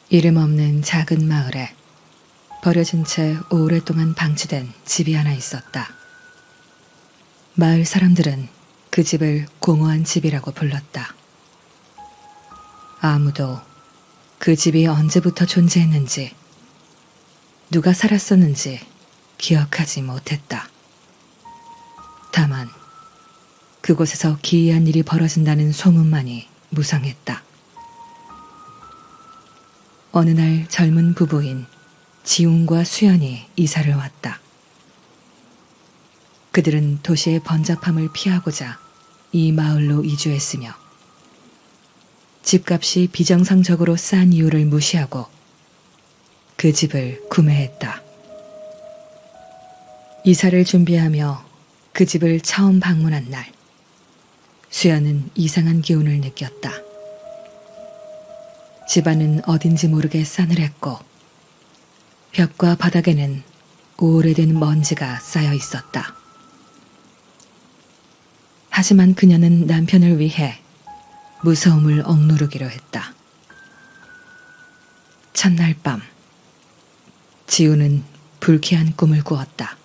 이름 없는 작은 마을에 버려진 채 오랫동안 방치된 집이 하나 있었다. 마을 사람들은 그 집을 공허한 집이라고 불렀다. 아무도 그 집이 언제부터 존재했는지, 누가 살았었는지 기억하지 못했다. 다만 그곳에서 기이한 일이 벌어진다는 소문만이 무성했다. 어느 날 젊은 부부인 지훈과 수연이 이사를 왔다. 그들은 도시의 번잡함을 피하고자 이 마을로 이주했으며 집값이 비정상적으로 싼 이유를 무시하고 그 집을 구매했다. 이사를 준비하며 그 집을 처음 방문한 날, 수연은 이상한 기운을 느꼈다. 집안은 어딘지 모르게 싸늘했고 벽과 바닥에는 오래된 먼지가 쌓여 있었다. 하지만 그녀는 남편을 위해 무서움을 억누르기로 했다. 첫날 밤, 지우는 불쾌한 꿈을 꾸었다.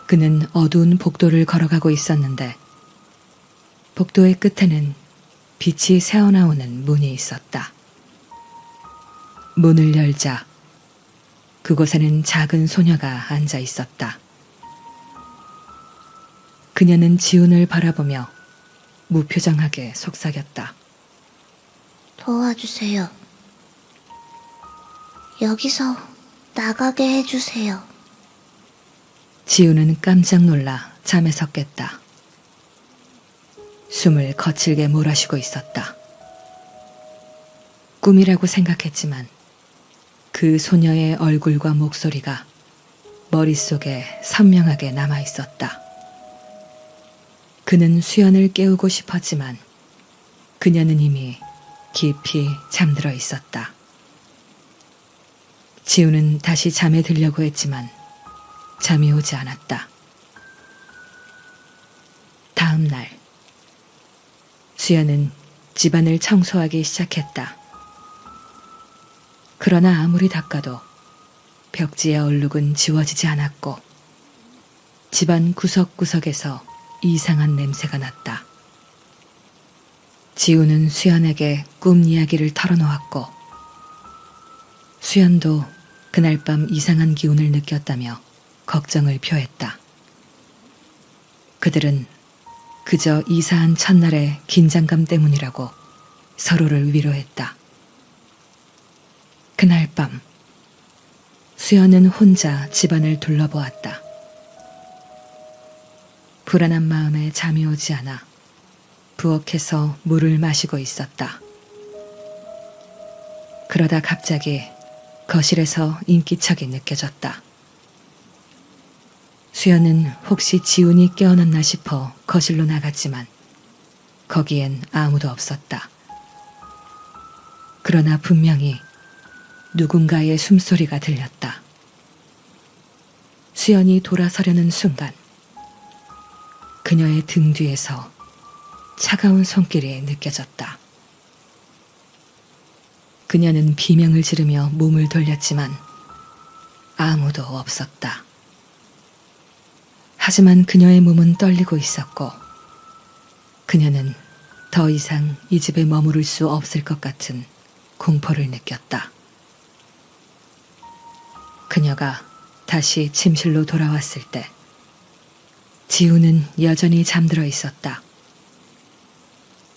그는 어두운 복도를 걸어가고 있었는데 복도의 끝에는 빛이 새어나오는 문이 있었다. 문을 열자 그곳에는 작은 소녀가 앉아 있었다. 그녀는 지훈을 바라보며 무표정하게 속삭였다. 도와주세요. 여기서 나가게 해주세요. 지훈은 깜짝 놀라 잠에서 깼다. 숨을 거칠게 몰아쉬고 있었다. 꿈이라고 생각했지만 그 소녀의 얼굴과 목소리가 머릿속에 선명하게 남아 있었다. 그는 수연을 깨우고 싶었지만 그녀는 이미 깊이 잠들어 있었다. 지우는 다시 잠에 들려고 했지만 잠이 오지 않았다. 다음 날, 수연은 집안을 청소하기 시작했다. 그러나 아무리 닦아도 벽지의 얼룩은 지워지지 않았고 집안 구석구석에서 이상한 냄새가 났다. 지우는 수연에게 꿈 이야기를 털어놓았고 수연도 그날 밤 이상한 기운을 느꼈다며 걱정을 표했다. 그들은 그저 이사한 첫날의 긴장감 때문이라고 서로를 위로했다. 그날 밤, 수연은 혼자 집안을 둘러보았다. 불안한 마음에 잠이 오지 않아 부엌에서 물을 마시고 있었다. 그러다 갑자기 거실에서 인기척이 느껴졌다. 수연은 혹시 지훈이 깨어났나 싶어 거실로 나갔지만 거기엔 아무도 없었다. 그러나 분명히 누군가의 숨소리가 들렸다. 수연이 돌아서려는 순간 그녀의 등 뒤에서 차가운 손길이 느껴졌다. 그녀는 비명을 지르며 몸을 돌렸지만 아무도 없었다. 하지만 그녀의 몸은 떨리고 있었고 그녀는 더 이상 이 집에 머무를 수 없을 것 같은 공포를 느꼈다. 그녀가 다시 침실로 돌아왔을 때 지우는 여전히 잠들어 있었다.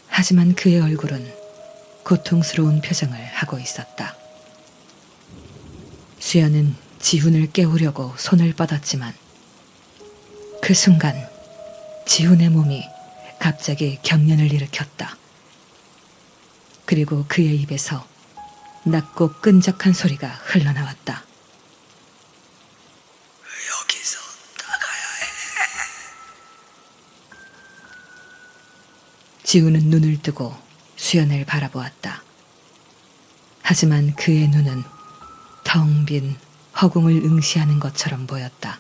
하지만 그의 얼굴은 고통스러운 표정을 하고 있었다. 수연은 지훈을 깨우려고 손을 뻗었지만 그 순간 지훈의 몸이 갑자기 경련을 일으켰다. 그리고 그의 입에서 낮고 끈적한 소리가 흘러나왔다. 여기서 나가야 해. 지훈은 눈을 뜨고 수연을 바라보았다. 하지만 그의 눈은 텅 빈 허공을 응시하는 것처럼 보였다.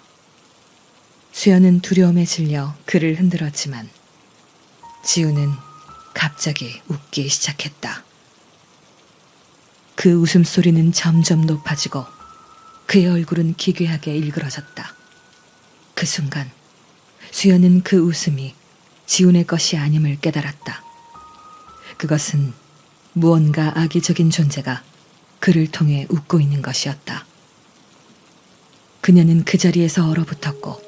수연은 두려움에 질려 그를 흔들었지만 지우는 갑자기 웃기 시작했다. 그 웃음소리는 점점 높아지고 그의 얼굴은 기괴하게 일그러졌다. 그 순간 수연은 그 웃음이 지훈의 것이 아님을 깨달았다. 그것은 무언가 악의적인 존재가 그를 통해 웃고 있는 것이었다. 그녀는 그 자리에서 얼어붙었고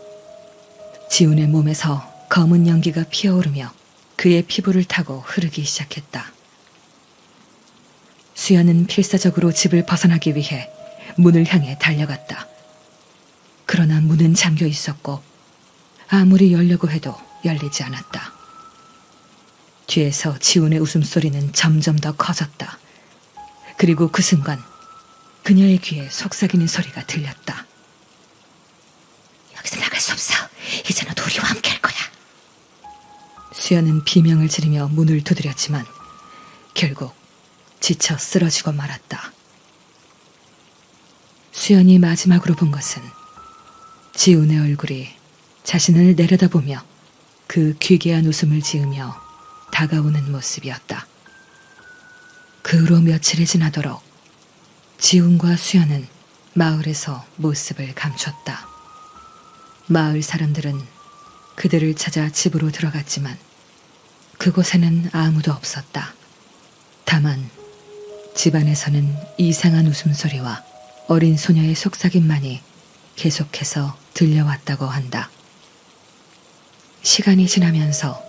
지훈의 몸에서 검은 연기가 피어오르며 그의 피부를 타고 흐르기 시작했다. 수연은 필사적으로 집을 벗어나기 위해 문을 향해 달려갔다. 그러나 문은 잠겨 있었고 아무리 열려고 해도 열리지 않았다. 뒤에서 지훈의 웃음소리는 점점 더 커졌다. 그리고 그 순간 그녀의 귀에 속삭이는 소리가 들렸다. 여기서 나갈 수 없어. 이제 너도 우리와 함께 할 거야. 수연은 비명을 지르며 문을 두드렸지만 결국 지쳐 쓰러지고 말았다. 수연이 마지막으로 본 것은 지훈의 얼굴이 자신을 내려다보며 그 귀괴한 웃음을 지으며 다가오는 모습이었다. 그 후로 며칠이 지나도록 지훈과 수연은 마을에서 모습을 감췄다. 마을 사람들은 그들을 찾아 집으로 들어갔지만 그곳에는 아무도 없었다. 다만 집안에서는 이상한 웃음소리와 어린 소녀의 속삭임만이 계속해서 들려왔다고 한다. 시간이 지나면서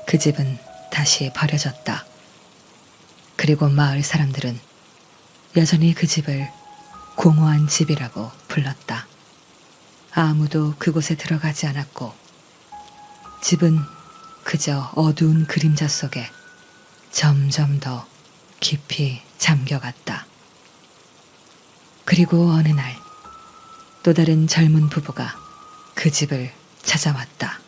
그 집은 다시 버려졌다. 그리고 마을 사람들은 여전히 그 집을 공허한 집이라고 불렀다. 아무도 그곳에 들어가지 않았고 집은 그저 어두운 그림자 속에 점점 더 깊이 잠겨갔다. 그리고 어느 날 또 다른 젊은 부부가 그 집을 찾아왔다.